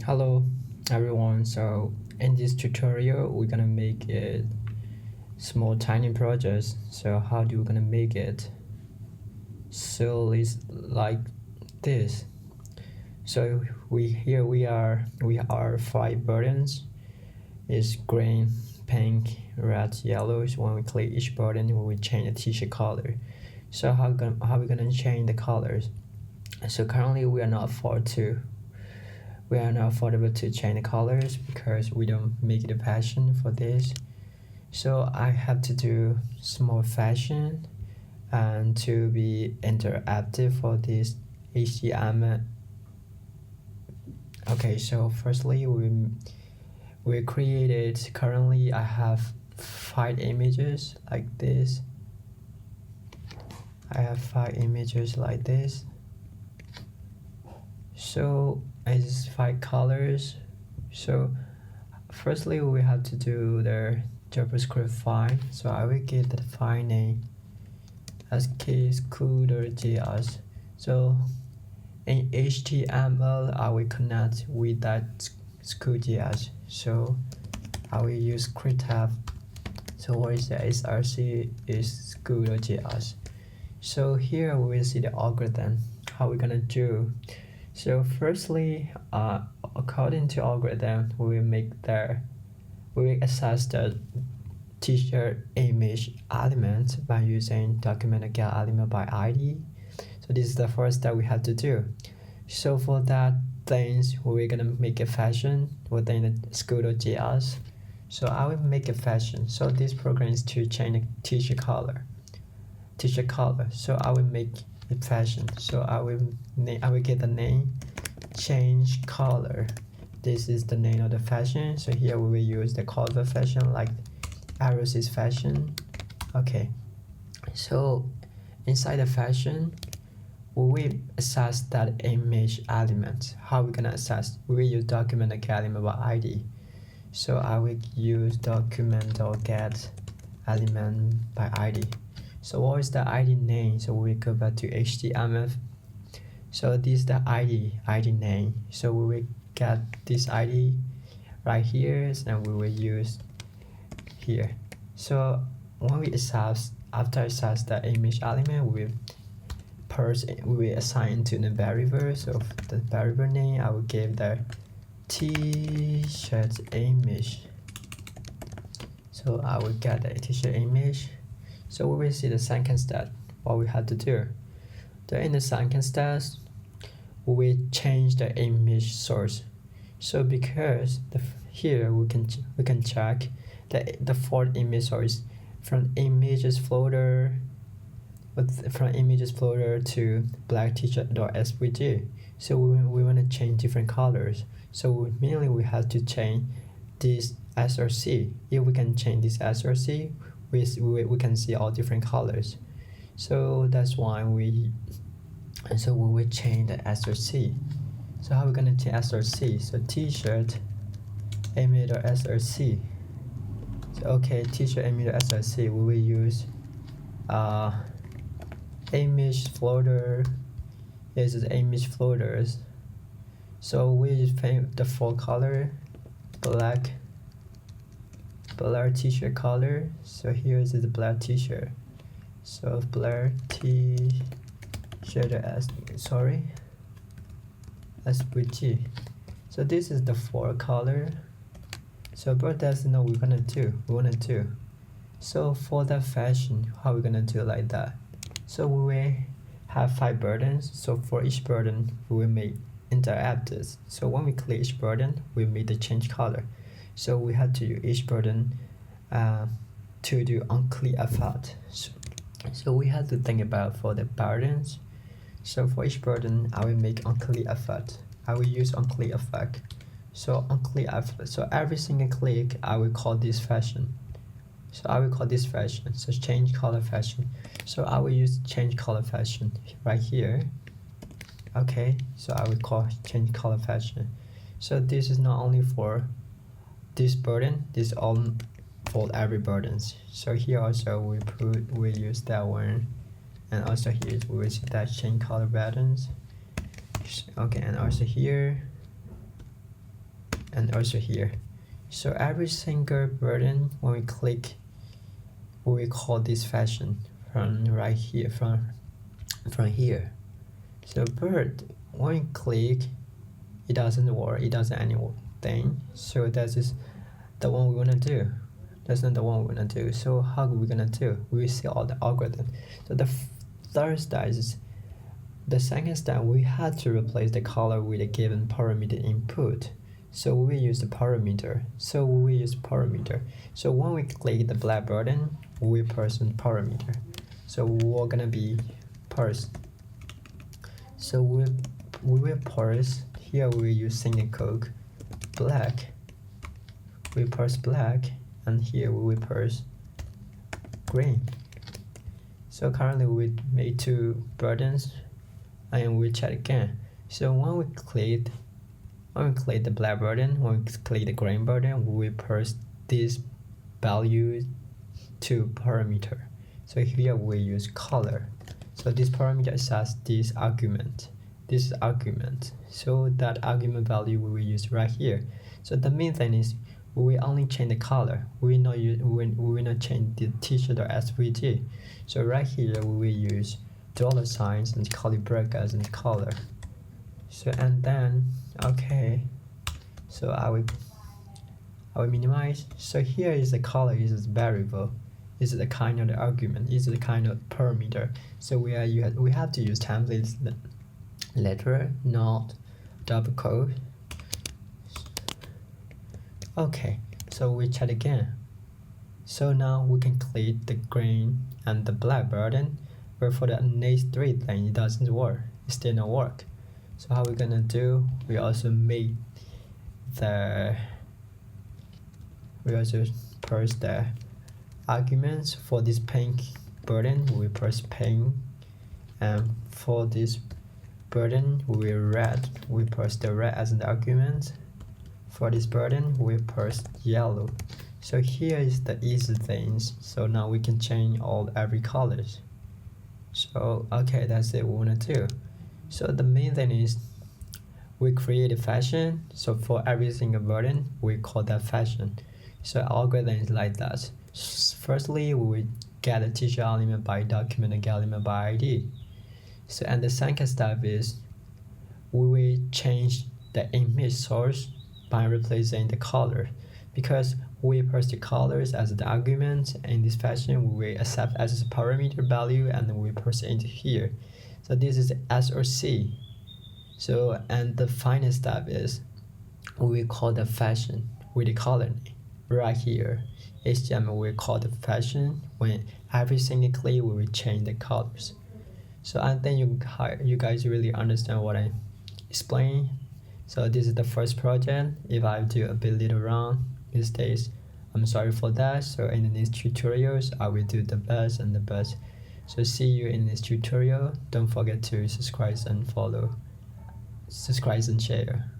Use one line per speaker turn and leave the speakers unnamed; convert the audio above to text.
Hello everyone. So in this tutorial we're gonna make a small tiny project. So how do we gonna make it? So it's like this. So we are five buttons. It's green, pink, red, yellow. So when we click each button we will change the t-shirt color. So how we gonna change the colors? So currently we are not affordable to change the colors because we don't make the fashion for this. So I have to do small fashion and to be interactive for this HTML. Okay, so firstly we created, currently I have 5 images like this. I have 5 images like this. So it's 5 colors. So firstly we have to do the JavaScript file. So I will give the file name as school.js. So in HTML I will connect with that school.js. So I will use script tab. So what is the src is school.js. So here we will see the algorithm, how we're gonna do. So firstly, according to algorithm, we will access the t-shirt image element by using document get element by ID. So this is the first step we have to do. So for that things, we're gonna make a fashion within the school.js. So I will make a fashion. So this program is to change the t-shirt color. So I will make a fashion. So I will get the name change color. This is the name of the fashion. So here we will use the color fashion like arrows is fashion. Okay, so inside the fashion we will access that image element. How we gonna access? We will use document get element by ID. So I will use document.get element by ID. So what is the ID name? So we go back to HTML. So this is the ID name. So we will get this ID right here and we will use here. So when we after access the image element, we will assign to the variable. So the variable name I will give the t-shirt image. So I will get the t-shirt image. So we will see the second step, what we have to do. Then in the second step, we will change the image source. So because here we can check the default image source from images folder to black t-shirt.svg. So we want to change different colors. So mainly we have to change this src. If we can change this src, we can see all different colors. So that's why we will change the src. So how are we gonna change src? So t-shirt image.src. So okay, t-shirt image.src, we will use image folder. This is image folders. So we paint the full color black t-shirt color. So here is the black t-shirt. So black t-shirt SVG. So this is the full color. So but that's not what we wanna do. So for that fashion, how we gonna do like that? So we will have 5 buttons. So for each button we will make interactives. So when we click each button, we make the change color. So we have to use each button to do unclear effect. So we have to think about for the buttons. So for each button, I will make unclear effect. I will use unclear effect. So unclear effect. So every single click, I will call this fashion. So I will call this fashion. So change color fashion. So I will use change color fashion right here. Okay. So I will call change color fashion. So this is not only for this button, this all for every buttons. So here also we use that one, and also here we will see that change color buttons. Okay, and also here and also here. So every single button, when we click, we call this fashion from right here, from here. So bird, when we click, it doesn't work, it doesn't anything. So that is the one we wanna do. That's not the one we're gonna do. So how are we gonna do? We see all the algorithm. So the third step is, the second step, we had to replace the color with a given parameter input. So we use the parameter. So when we click the black button, we pass the parameter. So we're gonna be parse. So we will parse. Here we use single quote black. We parse black, and here we will parse green. So currently we made 2 buttons, and we check again. So when we click the black button, when we click the green button, we will parse this value to parameter. So here we use color. So this parameter says this argument. This is argument. So that argument value we will use right here. So the main thing is, we will only change the color. We will not change the t-shirt or SVG. So right here we will use dollar signs and curly brackets and color. So and then okay. So I will minimize. So here is the color, is a variable. This is the kind of the argument. This is the kind of parameter. So we have to use templates letter, not double quote. Okay, so we check again. So now we can click the green and the black button, but for the next 3 things it doesn't work. It still not work. So how we gonna do? We also parse the arguments. For this pink button, we parse pink, and for this button we red. We parse the red as an argument. For this button, we parse yellow. So here is the easy things. So now we can change every colors. So okay, that's it we wanna do. So the main thing is, we create a fashion. So for every single button, we call that fashion. So algorithm is like that. Firstly, we will get a teacher element by document and get element by ID. So and the second step is, we will change the image source by replacing the color, because we pass the colors as the argument. In this fashion, we will accept as a parameter value, and then we pass it into here. So this is S or C. So and the final step is, we will call the fashion with the color name right here. HTML we call the fashion. When every single click, we will change the colors. So I think you guys really understand what I explain. So this is the first project. If I do a bit little wrong mistakes, I'm sorry for that. So in the next tutorials, I will do the best and the best. So see you in this tutorial. Don't forget to subscribe and follow. Subscribe and share.